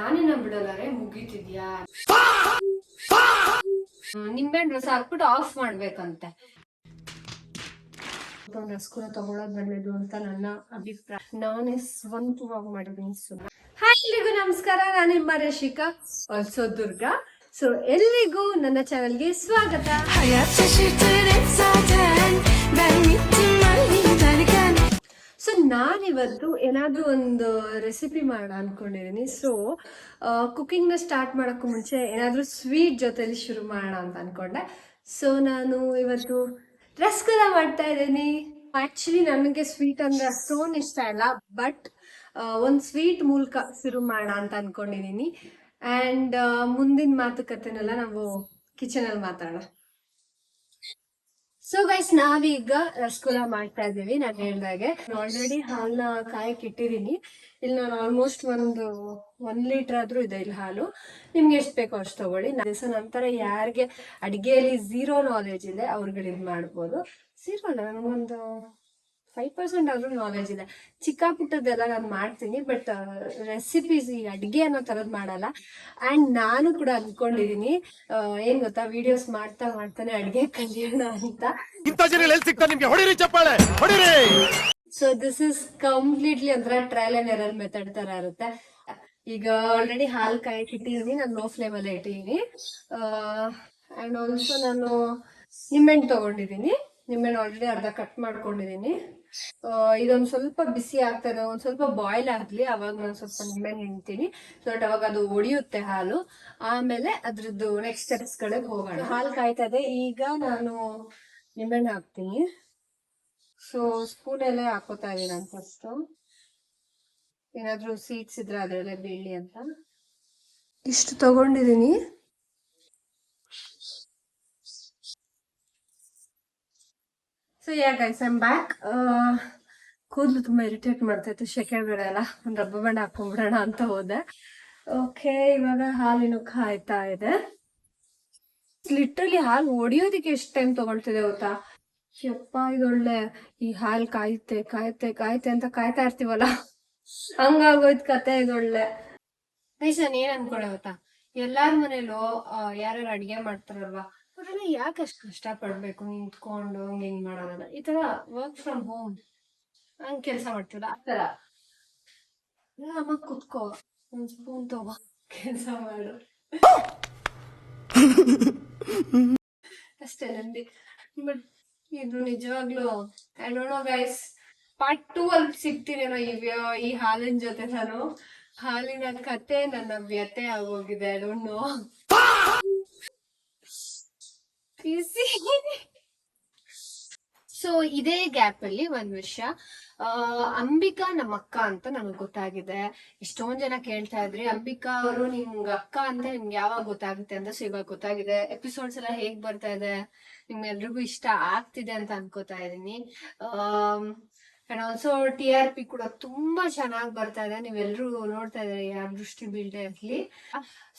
ನಾನಿನ್ನ ಬಿಡಲಾರೆ ಮುಗೀತಿದ್ಯಾ ನಿಂಬೆಹಣ್ಣು ರಸ ಹಾಕ್ಬಿಟ್ಟು ಆಫ್ ಮಾಡ್ಬೇಕಂತೆ. ರಸಗುಲ್ಲ ತಗೊಳೋದ್ ಒಳ್ಳೇದು ಅಂತ ನನ್ನ ಅಭಿಪ್ರಾಯ. ನಾನೇ ಸ್ವಂತವಾಗಿ ಮಾಡಿದ್ದೀನಿ. ಹಾಯ್, ಎಲ್ರಿಗೂ ನಮಸ್ಕಾರ. ನಾನು ನಿಮ್ಮ ರೇಷಿಕಾ, ಆಲ್ಸೋ ದುರ್ಗಾ. ಸೊ ಎಲ್ರಿಗೂ ನನ್ನ ಚಾನಲ್ಗೆ ಸ್ವಾಗತ. ಸೊ ನಾನಿವತ್ತು ಏನಾದ್ರೂ ಒಂದು ರೆಸಿಪಿ ಮಾಡೋಣ ಅನ್ಕೊಂಡಿದೀನಿ. ಸೊ ಕುಕಿಂಗ್ ನ ಸ್ಟಾರ್ಟ್ ಮಾಡೋಕ್ಕೂ ಮುಂಚೆ ಏನಾದ್ರೂ ಸ್ವೀಟ್ ಜೊತೆಲಿ ಶುರು ಮಾಡೋಣ ಅಂತ ಅನ್ಕೊಂಡೆ. ಸೊ ನಾನು ಇವತ್ತು ರಸಗುಲ್ಲ ಮಾಡ್ತಾ ಇದ್ದೀನಿ. ಆಕ್ಚುಲಿ ನನಗೆ ಸ್ವೀಟ್ ಅಂದ್ರೆ ಅಷ್ಟೊಂದು ಇಷ್ಟ ಇಲ್ಲ, ಬಟ್ ಒಂದು ಸ್ವೀಟ್ ಮೂಲಕ ಶುರು ಮಾಡೋಣ ಅಂತ ಅನ್ಕೊಂಡಿದೀನಿ. ಅಂಡ್ ಮುಂದಿನ ಮಾತುಕತೆನೆಲ್ಲ ನಾವು ಕಿಚನ್ ಅಲ್ಲಿ ಮಾತಾಡೋಣ. ಸೊ ಗೈಸ್, ನಾವೀಗ ರಸಗುಲ್ಲ ಮಾಡ್ತಾ ಇದ್ದೀವಿ. ನಾನು ಹೇಳ್ದಾಗೆ ಆಲ್ರೆಡಿ ಹಾಲನ್ನ ಕಾಯಕ್ಕೆ ಇಟ್ಟಿದ್ದೀನಿ. ಇಲ್ಲಿ ನಾನು ಆಲ್ಮೋಸ್ಟ್ ಒಂದು 1 ಲೀಟರ್ ಆದ್ರೂ ಇದೆ ಇಲ್ಲಿ ಹಾಲು. ನಿಮ್ಗೆ ಎಷ್ಟು ಬೇಕೋ ಅಷ್ಟು ತಗೊಳ್ಳಿ. ದಿವಸ ನಂತರ ಯಾರಿಗೆ ಅಡಿಗೆಯಲ್ಲಿ ಝೀರೋ ನಾಲೆಜ್ ಇದೆ ಅವ್ರಿಗೆ ಇದು ಮಾಡ್ಬೋದು. ಝೀರೋ ಅಲ್ಲ, ನನಗೊಂದು 5% ಆದ್ರೂ ನಾಲೆಜ್ ಇದೆ. ಚಿಕ್ಕ ಪುಟ್ಟದೆಲ್ಲ ನಾನು ಮಾಡ್ತೀನಿ, ಬಟ್ ರೆಸಿಪೀಸ್ ಈ ಅಡ್ಗೆ ಅನ್ನೋ ತರದ್ ಮಾಡಲ್ಲ. ಅಂಡ್ ನಾನು ಕೂಡ ಅನ್ಕೊಂಡಿದೀನಿ, ಏನ್ ಗೊತ್ತಾ, ವಿಡಿಯೋಸ್ ಮಾಡ್ತಾ ಮಾಡ್ತಾನೆ ಅಡ್ಗೆ ಕಲಿಯೋಣ ಅಂತ. ಸೊ ದಿಸ್ ಇಸ್ ಕಂಪ್ಲೀಟ್ಲಿ ಒಂಥರ ಟ್ರಯಲ್ ಅಂಡ್ ಎರರ್ ಮೆಥಡ್ ತರ ಇರುತ್ತೆ. ಈಗ ಆಲ್ರೆಡಿ ಹಾಲು ಕಾಯಕ್ಕೆ ಇಟ್ಟಿದ್ದೀನಿ, ನಾನು ಲೋ ಫ್ಲೇಮ್ ಅಲ್ಲೇ ಇಟ್ಟಿದ್ದೀನಿ. ಅಂಡ್ ಆಲ್ಸೋ ನಾನು ನಿಂಬೆಹಣ್ಣು ತಗೊಂಡಿದ್ದೀನಿ. ನಿಂಬೆಹಣ್ಣು ಆಲ್ರೆಡಿ ಅರ್ಧ ಕಟ್ ಮಾಡ್ಕೊಂಡಿದ್ದೀನಿ. ಇದೊಂದು ಸ್ವಲ್ಪ ಬಿಸಿ ಆಗ್ತದೆ, ಒಂದ್ ಸ್ವಲ್ಪ ಬಾಯ್ಲ್ ಆಗ್ಲಿ, ಅವಾಗ ನಾನು ಸ್ವಲ್ಪ ನಿಂಬೆಹಣ್ಣು ಹಿಂಡ್ತೀನಿ. ಸೊ ದಟ್ ಅವಾಗ ಅದು ಒಡೆಯುತ್ತೆ ಹಾಲು. ಆಮೇಲೆ ಅದ್ರದ್ದು ನೆಕ್ಸ್ಟ್ ಸ್ಟೆಪ್ಸ್ ಗಳಿಗೆ ಹೋಗೋಣ. ಹಾಲು ಕಾಯ್ತಾ ಇದೆ, ಈಗ ನಾನು ನಿಂಬೆಹಣ್ಣು ಹಾಕ್ತೀನಿ. ಸೊ ಸ್ಪೂನ್ ಅಲ್ಲೇ ಹಾಕೋತಾ ಇದೀನಿ ನಾನು ಫಸ್ಟ್. ಏನಾದ್ರೂ ಸೀಡ್ಸ್ ಇದ್ರೆ ಅದ್ರಲ್ಲೇ ಬೀಳಿ ಅಂತ ಇಷ್ಟು ತಗೊಂಡಿದೀನಿ. So ya guys, I'm back. ಕೂದಲು ತುಂಬಾ ಇರಿಟೇಟ್ ಮಾಡ್ತಾ ಇತ್ತು, ಶೆಕೆ ಬೇಡ ಅಲ್ಲ, ಒಂದು ರಬ್ಬರ್ ಬ್ಯಾಂಡ್ ಹಾಕೊಂಡ್ಬಿಡೋಣ ಅಂತ ಹೋದೆ. ಓಕೆ, ಇವಾಗ ಹಾಲಿನ ಕಾಯ್ತಾ ಇದೆ. ಲಿಟ್ರಲಿ ಹಾಲು ಒಡೆಯೋದಕ್ಕೆ ಎಷ್ಟು ಟೈಮ್ ತಗೊಳ್ತಿದೆ ಗೊತ್ತಾ? ಯಪ್ಪ, ಇದೊಳ್ಳೆ ಈ ಹಾಲು ಕಾಯುತ್ತೆ ಕಾಯುತ್ತೆ ಕಾಯುತ್ತೆ ಅಂತ ಕಾಯ್ತಾ ಇರ್ತೀವಲ್ಲ, ಹಂಗಾಗೋಯ್ತು ಕತೆ. ಇದೊಳ್ಳೆ ಗೈಸ್, ನಾನು ಏನ್ ಅನ್ಕೊಂಡೆ ಗೊತ್ತಾ, ಎಲ್ಲಾರ ಮನೇಲೂ ಯಾರು ಅಡ್ಗೆ ಮಾಡ್ತಾರಲ್ವಾ, ಅವ್ರೆಲ್ಲ ಯಾಕೆ ಅಷ್ಟು ಕಷ್ಟ ಪಡ್ಬೇಕು ನಿಂತ್ಕೊಂಡು ಹಿಂಗ್ ಮಾಡೋದಲ್ಲ. ಈ ತರ ವರ್ಕ್ ಫ್ರಮ್ ಹೋಮ್ ಹಂಗ್ ಕೆಲಸ ಮಾಡ್ತೀವಲ್ಲ, ಆ ತರ ಅಮ್ಮ ಕುತ್ಕೋ, ಒಂದ್ ಸ್ಪೂನ್ ತಗೋ, ಕೆಲಸ ಮಾಡು ಅಷ್ಟೇ ನಂದಿ. ಬಟ್ ಇದು ನಿಜವಾಗ್ಲು I don't no guys, part 2 ಅಲ್ಲಿ ಸಿಗ್ತೀನೇನೋ ಈ ಹಾಲಿನ ಜೊತೆ. ನಾನು ಹಾಲಿನ ಕತೆ ನನ್ನ ವ್ಯತೆ ಆಗೋಗಿದೆ. I don't no. ಸೊ ಇದೇ ಗ್ಯಾಪ್ ಅಲ್ಲಿ ಒಂದ್ ವಿಷಯ, ಅಂಬಿಕಾ ನಮ್ಮ ಅಕ್ಕ ಅಂತ ನನಗೆ ಗೊತ್ತಾಗಿದೆ. ಎಷ್ಟೊಂದ್ ಜನ ಕೇಳ್ತಾ ಇದ್ರಿ, ಅಂಬಿಕಾ ಅವರು ನಿಮ್ಗೆ ಅಕ್ಕ ಅಂತ ನಿಮ್ಗೆ ಯಾವಾಗ ಗೊತ್ತಾಗುತ್ತೆ ಅಂತ. ಸೊ ಇವಾಗ ಗೊತ್ತಾಗಿದೆ. ಎಪಿಸೋಡ್ಸ್ ಎಲ್ಲ ಹೇಗ್ ಬರ್ತಾ ಇದೆ, ನಿಮ್ಗೆಲ್ರಿಗೂ ಇಷ್ಟ ಆಗ್ತಿದೆ ಅಂತ ಅನ್ಕೋತಾ ಇದೀನಿ. ಅಂಡ್ ಆಲ್ಸೋ TRP ಕೂಡ ತುಂಬಾ ಚೆನ್ನಾಗಿ ಬರ್ತಾ ಇದೆ. ನೀವೆಲ್ರೂ ನೋಡ್ತಾ ಇದ್ದೀರಿ, ಯಾರ ದೃಷ್ಟಿ ಬೀಳ್ತಾ ಇರ್ಲಿ.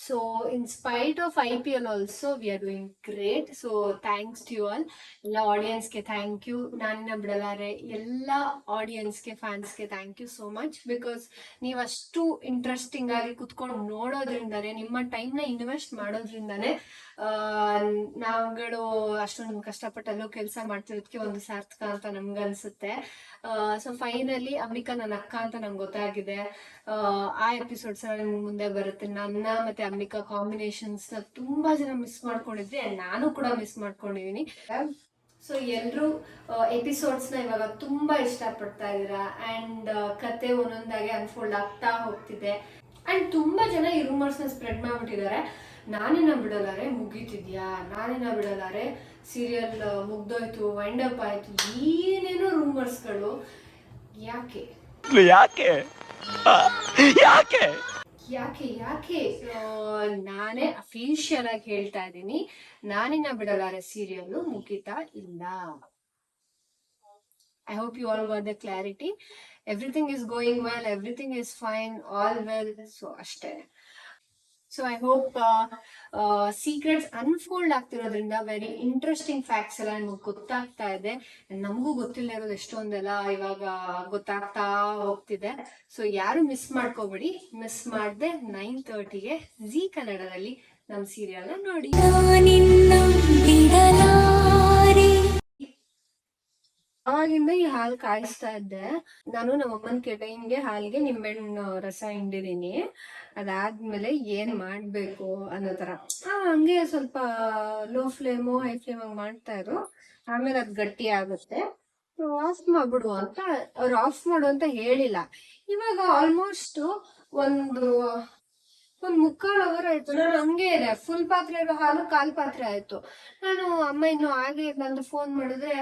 So in spite of IPL also we are doing great. So thanks to you all. ಎಲ್ಲ ಆಡಿಯನ್ಸ್ಗೆ ಥ್ಯಾಂಕ್ ಯು. ನಾನಿನ್ನ ಬಿಡಲಾರೆ ಎಲ್ಲ ಆಡಿಯನ್ಸ್ಗೆ, ಫ್ಯಾನ್ಸ್ಗೆ thank you so much. Because ನೀವು ಅಷ್ಟು ಇಂಟ್ರೆಸ್ಟಿಂಗ್ ಆಗಿ ಕುತ್ಕೊಂಡು ನೋಡೋದ್ರಿಂದಾನೆ, ನಿಮ್ಮ ಟೈಮ್ನ ಇನ್ವೆಸ್ಟ್ ಮಾಡೋದ್ರಿಂದಾನೆ ನಾವುಗಳು ಅಷ್ಟೊಂದು ಕಷ್ಟಪಟ್ಟಲ್ಲೂ ಕೆಲಸ ಮಾಡ್ತಿರೋದಕ್ಕೆ ಒಂದು ಸಾರ್ಥಕ ಅಂತ ನಮ್ಗನ್ಸುತ್ತೆ. ಸೊ ಫೈನಲಿ ಅಂಬಿಕಾ ನನ್ನ ಅಕ್ಕ ಅಂತ ನಂಗೆ ಗೊತ್ತಾಗಿದೆ. ಆ ಎಪಿಸೋಡ್ಸ್ ನಿಮ್ಗೆ ಮುಂದೆ ಬರುತ್ತೆ. ನನ್ನ ಮತ್ತೆ ಅಂಬಿಕಾ ಕಾಂಬಿನೇಷನ್ಸ್ ತುಂಬಾ ಜನ ಮಿಸ್ ಮಾಡ್ಕೊಂಡಿದ್ವಿ, ಅಂಡ್ ನಾನು ಕೂಡ ಮಿಸ್ ಮಾಡ್ಕೊಂಡಿದೀನಿ. ಸೊ ಎಲ್ರು ಎಪಿಸೋಡ್ಸ್ ನ ಇವಾಗ ತುಂಬಾ ಇಷ್ಟ ಪಡ್ತಾ ಇದೀರಾ. ಅಂಡ್ ಕತೆ ಒಂದೊಂದಾಗಿ ಅನ್ಫೋಲ್ಡ್ ಆಗ್ತಾ ಹೋಗ್ತಿದೆ. ಅಂಡ್ ತುಂಬಾ ಜನ ಈ ರೂಮರ್ಸ್ ನ ಸ್ಪ್ರೆಡ್ ಮಾಡ್ಬಿಟ್ಟಿದ್ದಾರೆ. ನಾನಿನ್ನ ಬಿಡಲಾರೆ ಮುಗೀತಿದ್ಯಾ, ನಾನಿನ್ನ ಬಿಡಲಾರೆ ಸೀರಿಯಲ್ ಮುಗ್ದೋಯ್ತು, ವೈಂಡ್ ಅಪ್ ಆಯ್ತು, ಏನೇನೋ ರೂಮರ್ಸ್ಗಳು. ಯಾಕೆ ಯಾಕೆ ಯಾಕೆ ಯಾಕೆ ಯಾಕೆ ನಾನೇ ಅಫಿಷಿಯಲ್ ಆಗಿ ಹೇಳ್ತಾ ಇದ್ದೀನಿ, ನಾನಿನ್ನ ಬಿಡಲಾರೆ ಸೀರಿಯಲ್ ಮುಗಿತಾ ಇಲ್ಲ. I hope you all got the clarity. Everything is going well, everything is fine, all well. So ಅಷ್ಟೇ. So I hope secrets unfold ಆಗ್ತಿರೋದ್ರಿಂದ ವೆರಿ ಇಂಟ್ರೆಸ್ಟಿಂಗ್ ಫ್ಯಾಕ್ಟ್ಸ್ ಎಲ್ಲ ನಿಮ್ಗೆ ಗೊತ್ತಾಗ್ತಾ ಇದೆ. ನಮಗೂ ಗೊತ್ತಿಲ್ಲ ಇರೋದು ಎಷ್ಟೊಂದೆಲ್ಲ ಇವಾಗ ಗೊತ್ತಾಗ್ತಾ ಹೋಗ್ತಿದೆ. ಸೊ ಯಾರು ಮಿಸ್ ಮಾಡ್ಕೋಬೇಡಿ. ಮಿಸ್ ಮಾಡದೆ 9:30ಗೆ ಜಿ ಕನ್ನಡದಲ್ಲಿ ನಮ್ಮ ಸೀರಿಯಲ್ ನೋಡಿ. ಅವಾಗಿಂದ ಈ ಹಾಲು ಕಾಯಿಸ್ತಾ ಇದ್ದೆ ನಾನು. ನಮ್ಮಮ್ಮನ ಕೆಟೈನ್ಗೆ ಹಾಲ್ಗೆ ನಿಂಬೆಹಣ್ಣು ರಸ ಹಿಂಡಿದೀನಿ. ಅದಾದ್ಮೇಲೆ ಏನ್ ಮಾಡ್ಬೇಕು ಅನ್ನೋ ತರ ಹಂಗೆ ಸ್ವಲ್ಪ ಲೋ ಫ್ಲೇಮು ಹೈ ಫ್ಲೇಮ್ ಹಂಗ್ ಮಾಡ್ತಾ ಇರು. ಆಮೇಲೆ ಅದ್ ಗಟ್ಟಿ ಆಗುತ್ತೆ, ಆಫ್ ಮಾಡ್ಬಿಡು ಅಂತ. ಅವ್ರು ಆಫ್ ಮಾಡು ಅಂತ ಹೇಳಿಲ್ಲ. ಇವಾಗ ಆಲ್ಮೋಸ್ಟ್ ಒಂದು 1/4 hour ಆಯ್ತು. ನಾನು ಹಂಗೆ ಇದೆ, ಫುಲ್ ಪಾತ್ರೆ ಇರೋ ಹಾಲು 1/4 ಪಾತ್ರೆ ಆಯ್ತು. ನಾನು ಅಮ್ಮ ಇನ್ನು ಹಾಗೆ ನಂದು ಫೋನ್ ಮಾಡಿದ್ರೆ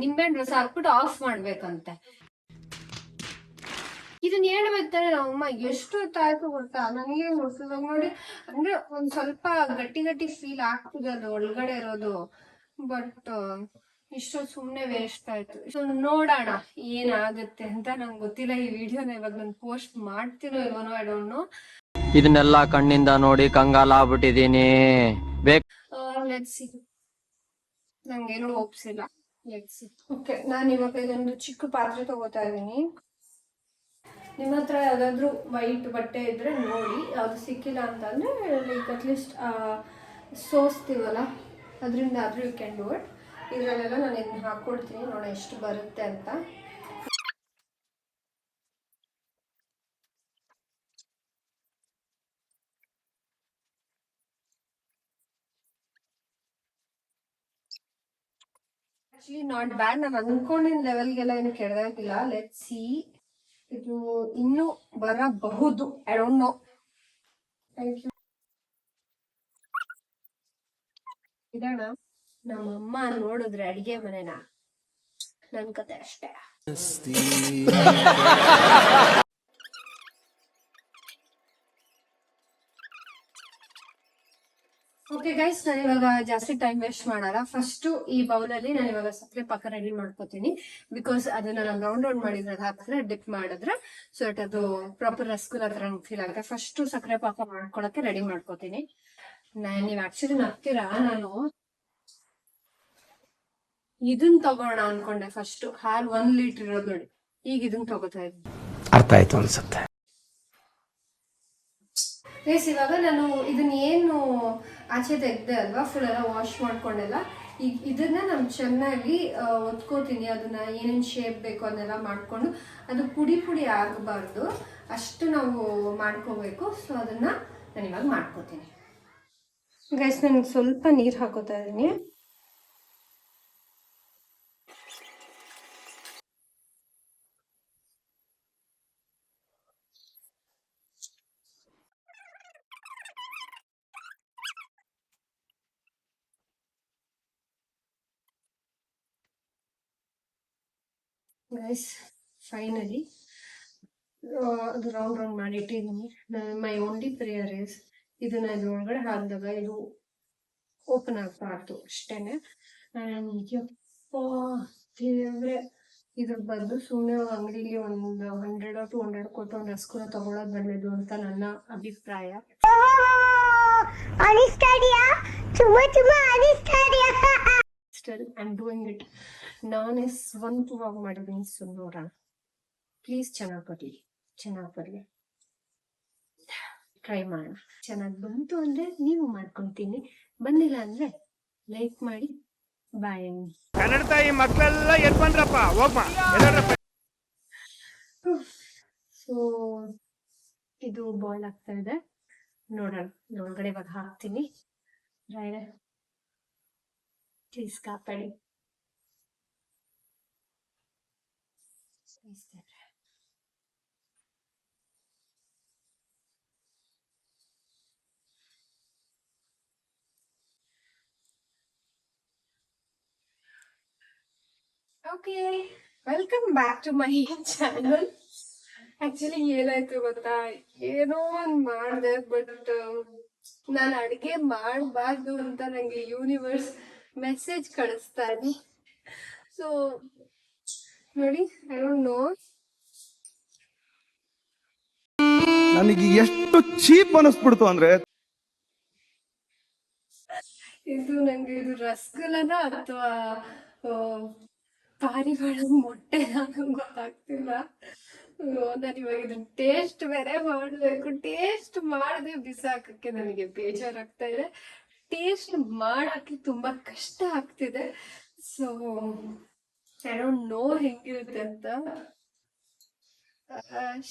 ನಿಂಬೆಹಣ್ಣು ರಸ ಹಾಕ್ಬಿಟ್ಟು ಆಫ್ ಮಾಡ್ಬೇಕಂತೆ. ಇದನ್ನ ಹೇಳ್ಬೇಕಾದ್ರೆ ನಮ್ಮಮ್ಮ ಎಷ್ಟು ಹೊತ್ತಾಯ್ತು ಗೊತ್ತಾ. ನನಗೆ ಹೊಸದಾಗ ನೋಡಿ ಅಂದ್ರೆ ಒಂದ್ ಸ್ವಲ್ಪ ಗಟ್ಟಿ ಗಟ್ಟಿ ಫೀಲ್ ಆಗ್ತಿದೆ ಅದು ಒಳಗಡೆ ಇರೋದು. ಬಟ್ ಇಷ್ಟೊಂದು ಸುಮ್ನೆ ವೇಸ್ಟ್ ಆಯ್ತು. ಸೊ ನೋಡೋಣ ಏನಾಗುತ್ತೆ ಅಂತ. ನಂಗೆ ಗೊತ್ತಿಲ್ಲ ಈ ವಿಡಿಯೋನ ಇವಾಗ ನಾನು ಪೋಸ್ಟ್ ಮಾಡ್ತೀನೋ ಇಲ್ವನೋ, ಐ ಡೋಂಟ್ ನೋ. ಇದನ್ನೆಲ್ಲ ಕಣ್ಣಿಂದ ನೋಡಿ ಕಂಗಾಲ ಆಗ್ಬಿಟ್ಟಿದೀನಿ. Let's see. ನಂಗೇನು ಹೋಪ್ಸ್ ಇಲ್ಲ. Let's see. ಓಕೆ, ನಾನು ಇವಾಗ ಇದೊಂದು ಚಿಕ್ಕ ಪಾತ್ರೆ ತಗೋತಾ ಇದ್ದೀನಿ. ನಿಮ್ಮ ಹತ್ರ ಯಾವ್ದಾದ್ರು ವೈಟ್ ಬಟ್ಟೆ ಇದ್ರೆ ನೋಡಿ. ಯಾವ್ದು ಸಿಕ್ಕಿಲ್ಲ ಅಂತಂದ್ರೆ ಲೈಕ್ ಅಟ್ಲೀಸ್ಟ್ ಸೋಸ್ತೀವಲ್ಲ ಅದರಿಂದ ಆದ್ರೂ ಯು ಕ್ಯಾನ್ ಡೂ ಇಟ್. ಇದರಲ್ಲೆಲ್ಲ ನಾನು ಇದನ್ನ ಹಾಕ್ಕೊಡ್ತೀನಿ, ನೋಡೋಣ ಎಷ್ಟು ಬರುತ್ತೆ ಅಂತ. Actually not bad. ನಾನು ಅನ್ಕೊಂಡಿನ ಲೆವೆಲ್ಗೆಲ್ಲ ಏನು ಕೆಡದಾಗಿಲ್ಲ. Let's see. ಇದು ಇನ್ನೂ ಬರಬಹುದು, I don't know. Thank you. ಇದಣ್ಣ ನಮ್ಮಮ್ಮ ನೋಡಿದ್ರೆ ಅಡಿಗೆ ಮನೆನ ನನ್ ಕತೆ ಅಷ್ಟೇ. ಓಕೆ ಗೈಸ್, ನಾನು ಇವಾಗ ಜಾಸ್ತಿ ಟೈಮ್ ವೇಸ್ಟ್ ಮಾಡಲ್ಲ. ಫಸ್ಟ್ ಈ ಬೌಲಲ್ಲಿ ನಾನು ಇವಾಗ ಸಕ್ಕರೆ ಪಾಕ ರೆಡಿ ಮಾಡ್ಕೋತೀನಿ. ಬಿಕಾಸ್ ಅದನ್ನ ನಾನು ರೌಂಡ್ ಮಾಡಿದ್ರೆ ಹಾಕಿದ್ರೆ ಡಿಪ್ ಮಾಡಿದ್ರೆ ಸೊ ಅದು ಪ್ರಾಪರ್ ರಸಗುಲ್ಲ ತರ ಫೀಲ್ ಆಗುತ್ತೆ. ಫಸ್ಟ್ ಸಕ್ಕರೆ ಪಾಕ ಮಾಡ್ಕೊಳಕ್ಕೆ ರೆಡಿ ಮಾಡ್ಕೋತೀನಿ. ನೀವ್ ಆಕ್ಚುಲಿ ನಗ್ತೀರಾ, ನಾನು ಇದನ್ ತಗೋಣ ಅನ್ಕೊಂಡೆ. ಫಸ್ಟ್ ಹಾಲು 1 ಲೀಟರ್ ಇರೋದು ನೋಡಿ, ಈಗ ಇದನ್ನ ತಗೋತಾ ಇದ್ದೀನಿ. ಅರ್ಥ ಆಯ್ತು ಅನ್ಸುತ್ತೆ. ಇವಾಗ ನಾನು ಇದನ್ನ ಏನು ಆಚೆ ತೆಗ್ದೆ ಅಲ್ವಾ, ಫುಲ್ ಎಲ್ಲ ವಾಶ್ ಮಾಡ್ಕೊಂಡೆಲ್ಲ. ಈಗ ಇದನ್ನ ನಾನು ಚೆನ್ನಾಗಿ ಒತ್ಕೋತೀನಿ. ಅದನ್ನ ಏನೇನು ಶೇಪ್ ಬೇಕು ಅದನ್ನೆಲ್ಲ ಮಾಡ್ಕೊಂಡು, ಅದು ಪುಡಿ ಪುಡಿ ಆಗಬಾರ್ದು ಅಷ್ಟು ನಾವು ಮಾಡ್ಕೋಬೇಕು. ಸೊ ಅದನ್ನ ನಾನು ಇವಾಗ ಮಾಡ್ಕೋತೀನಿ. ಗೈಸ್, ನಾನು ಸ್ವಲ್ಪ ನೀರು ಹಾಕೋತಾ ಇದ್ದೀನಿ. ಗೈಸ್, ಫೈನಲಿ ಅದು ರೌಂಡ್ ಮಾಡಿ ಇಟ್ಟಿದ್ದೀನಿ. ಮೈ ಓನ್ಲಿ ಪ್ರೇಯರ್ ಇಸ್ ಇದನ್ನ ಇದ್ರೊಳಗಡೆ ಹಾಕಿದಾಗ ಇದು ಓಪನ್ ಆಗ್ಬಾರ್ದು ಅಷ್ಟೇನೆ. ದೇವ್ರೆ, ಇದ್ರ ಬದಲು ಸುಮ್ಮನೆ ಅಂಗಡಿಲಿ ಒಂದು 100 or 200 ಕೊಟ್ಟು ಒಂದು ರಸಗುಲ್ಲ ತಗೊಳ್ಳೋದು ಒಳ್ಳೇದು ಅಂತ ನನ್ನ ಅಭಿಪ್ರಾಯ. Still I am doing it. ನಾನೇ ಸ್ವಂತವಾಗಿ ಮಾಡಿದ್ದೀನಿ. ಸೊ ನೋಡೋಣ, ಪ್ಲೀಸ್ ಚೆನ್ನಾಗಿ ಬರಲಿ. ಟ್ರೈ ಮಾಡೋಣ. ಚೆನ್ನಾಗಿ ಬಂತು ಅಂದ್ರೆ ನೀವು ಮಾಡ್ಕೊಂತೀನಿ, ಬಂದಿಲ್ಲ ಅಂದ್ರೆ ಲೈಕ್ ಮಾಡಿ. ಬಾಯ್. ಕನ್ನಡ ತಾಯಿ ಮಕ್ಕಳೆಲ್ಲ ಎದ್ ಬಂದ್ರಪ್ಪ, ಹೋಗ್ಮ. ಸೊ ಇದು ಬಾಯ್ಲ್ ಆಗ್ತಾ ಇದೆ, ನೋಡೋಣ. ಒಳಗಡೆ ಇವಾಗ ಹಾಕ್ತೀನಿ. ಪ್ಲೀಸ್ ಕಾಪಾಡಿ. Okay, welcome back to my channel. Actually ಏನಾಯ್ತು ಗೊತ್ತಾ, ಏನೋ ಒಂದ್ ಮಾಡಿದೆ, ಬಟ್ ನಾನು ಅಡಿಗೆ ಮಾಡಬಾರ್ದು ಅಂತ ನಂಗೆ ಯೂನಿವರ್ಸ್ ಮೆಸೇಜ್ ಕಳಿಸ್ತಾ ಇದೆ. ಸೊ ನೋಡಿ, ಐ ಡೋಂಟ್ ನೋ. ನನಗೆ ಎಷ್ಟು ಚೀಪ್ ಅನಿಸ್ಬಿಡ್ತು ಅಂದ್ರೆ ಇದು ನಂಗೆ ಇದು ರಸಗುಲ್ಲನ ಅಥವಾ ಪಾರಿವಾಳ ಮೊಟ್ಟೆನ ನಂಗೆ ಗೊತ್ತಾಗ್ತಿಲ್ಲ. ನಾನು ಇವಾಗ ಇದನ್ನ ಟೇಸ್ಟ್ ಬೇರೆ ಮಾಡ್ಬೇಕು. ಟೇಸ್ಟ್ ಮಾಡದೆ ಬಿಸಾಕಕ್ಕೆ ನನಗೆ ಬೇಜಾರಾಗ್ತಾ ಇದೆ. ಟೇಸ್ಟ್ ಮಾಡಕ್ಕೆ ತುಂಬಾ ಕಷ್ಟ ಆಗ್ತಿದೆ. ಸೊ ಐ ಡೋಂಟ್ ನೋ ಹೆಂಗಿರುತ್ತೆ ಅಂತ.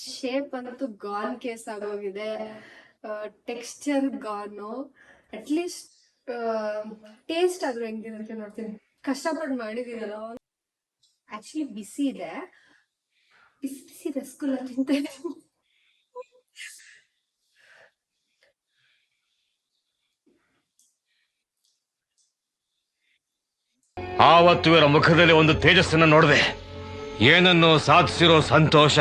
ಶೇಪ್ ಅಂತೂ ಗಾನ್ ಕೇಸ್ ಆಗೋಗಿದೆ, ಟೆಕ್ಸ್ಚರ್ ಗಾನು. ಅಟ್ಲೀಸ್ಟ್ ಟೇಸ್ಟ್ ಆದ್ರೂ ಹೆಂಗಿರುತ್ತೆ ನೋಡ್ತೀನಿ. ಕಷ್ಟಪಟ್ಟು ಮಾಡಿದೀನಲ್ಲ. ಆಕ್ಚುಲಿ ಬಿಸಿ ಇದೆ, ಬಿಸಿ ಬಿಸಿ ರಸಗುಲ್ಲ ತಿಂತ ಇದೀನಿ. ಆವತ್ತು ಇವರ ಮುಖದಲ್ಲಿ ಒಂದು ತೇಜಸ್ಸನ್ನ ನೋಡಿದೆ, ಏನನ್ನು ಸಾಧಿಸಿರೋ ಸಂತೋಷ.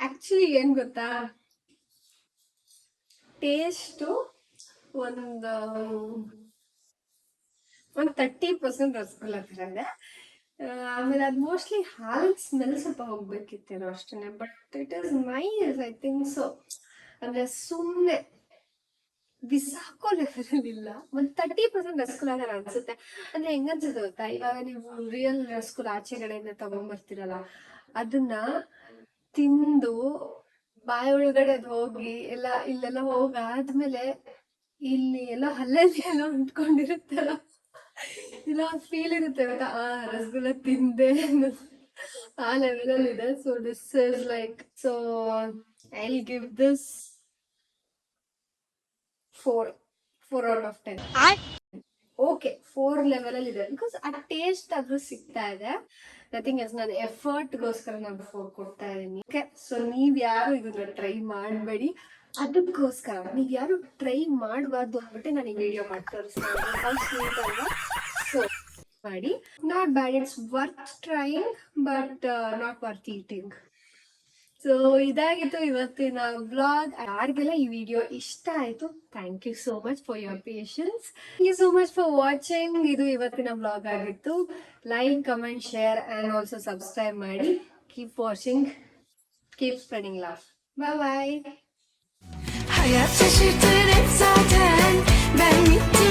ಆಕ್ಚುಲಿ ಏನ್ ಗೊತ್ತಾ, ಟೇಸ್ಟ್ ಒಂದ್ 30% ರಸಗುಲ್ಲ ತರ ಇದೆ. ಆಮೇಲೆ ಅದು ಮೋಸ್ಟ್ಲಿ ಹಾಲಿನ ಸ್ಮೆಲ್ ಸ್ವಲ್ಪ ಹೋಗ್ಬೇಕಿತ್ತೇನೋ ಅಷ್ಟೇನೆ. But it is nice, I think so. ಅಂದ್ರೆ ಸುಮ್ನೆ ಬಿಸಾಕೋ ಲೆವೆಲ್ ಇಲ್ಲ. ಒಂದ್ 30% ರಸಗುಲ್ಲ ತರ ಅನ್ಸುತ್ತೆ. ಅಂದ್ರೆ ಹೆಂಗನ್ಸುತ್ತೆ ಗೊತ್ತಾ, ಇವಾಗ ನೀವು ರಿಯಲ್ ರಸಗುಲ್ಲ ಆಚೆಗಡೆಯಿಂದ ತಗೊಂಡ್ಬರ್ತೀರಲ್ಲ, ಅದನ್ನ ತಿಂದು ಬಾಯಿ ಒಳಗಡೆ ಅದು ಹೋಗಿ ಇಲ್ಲೆಲ್ಲ ಹೋಗಾದ್ಮೇಲೆ ಇಲ್ಲಿ ಎಲ್ಲೋ ಹಲ್ಲಲ್ಲಿ ಎಲ್ಲೋ ಅಂಟ್ಕೊಂಡಿರುತ್ತಲ್ಲ, ಇಲ್ಲ ಫೀಲ್ ಇರುತ್ತೆ ಗೊತ್ತಾ, ರಸಗುಲ್ಲ ತಿಂದೆ ಅನ್ನೋದು. ಆ ಲೆವೆಲ್ ಅಲ್ಲಿ ಇದೆ. So this is like, so I will give this 4 out of 10. Okay, 4 level ಅಲ್ಲಿ ಇದೆ. ಬಿಕಾಸ್ ಆ ಟೇಸ್ಟ್ ಆದ್ರೂ ಸಿಗ್ತಾ ಇದೆ. ನಥಿಂಗ್ ಎಸ್, ನನ್ನ ಎಫರ್ಟ್ಗೋಸ್ಕರ ನಾನು 4 ಕೊಡ್ತಾ ಇದ್ದೀನಿ. ಓಕೆ, ಸೊ ನೀವ್ ಯಾರು ಇದನ್ನ ಟ್ರೈ ಮಾಡಬೇಡಿ. ಅದಕ್ಕೋಸ್ಕರ ನೀವ್ ಯಾರು ಟ್ರೈ ಮಾಡಬಾರ್ದು ಅಂದ್ಬಿಟ್ಟೆ ನಾನು ಈ ವಿಡಿಯೋ ಮಾಡಿ ತೋರಿಸ್ತಾ ಇದ್ದೀನಿ. ಸೊ ಮಾಡಿ, not bad, it's worth trying, but not worth eating. So ಇದಾಗಿತ್ತು ಇವತ್ತಿನ ಬ್ಲಾಗ್. ಯಾರಿಗೆಲ್ಲ ಈ ವಿಡಿಯೋ ಇಷ್ಟ ಆಯ್ತು, thank you so much for your patience. Thank you so much for watching. ಇದು ಇವತ್ತಿನ ಬ್ಲಾಗ್ ಆಗಿತ್ತು. Like, comment, share and also subscribe ಮಾಡಿ. Keep watching, keep spreading love. Bye bye. Hayat şaşırtır hep zaten, ben gittim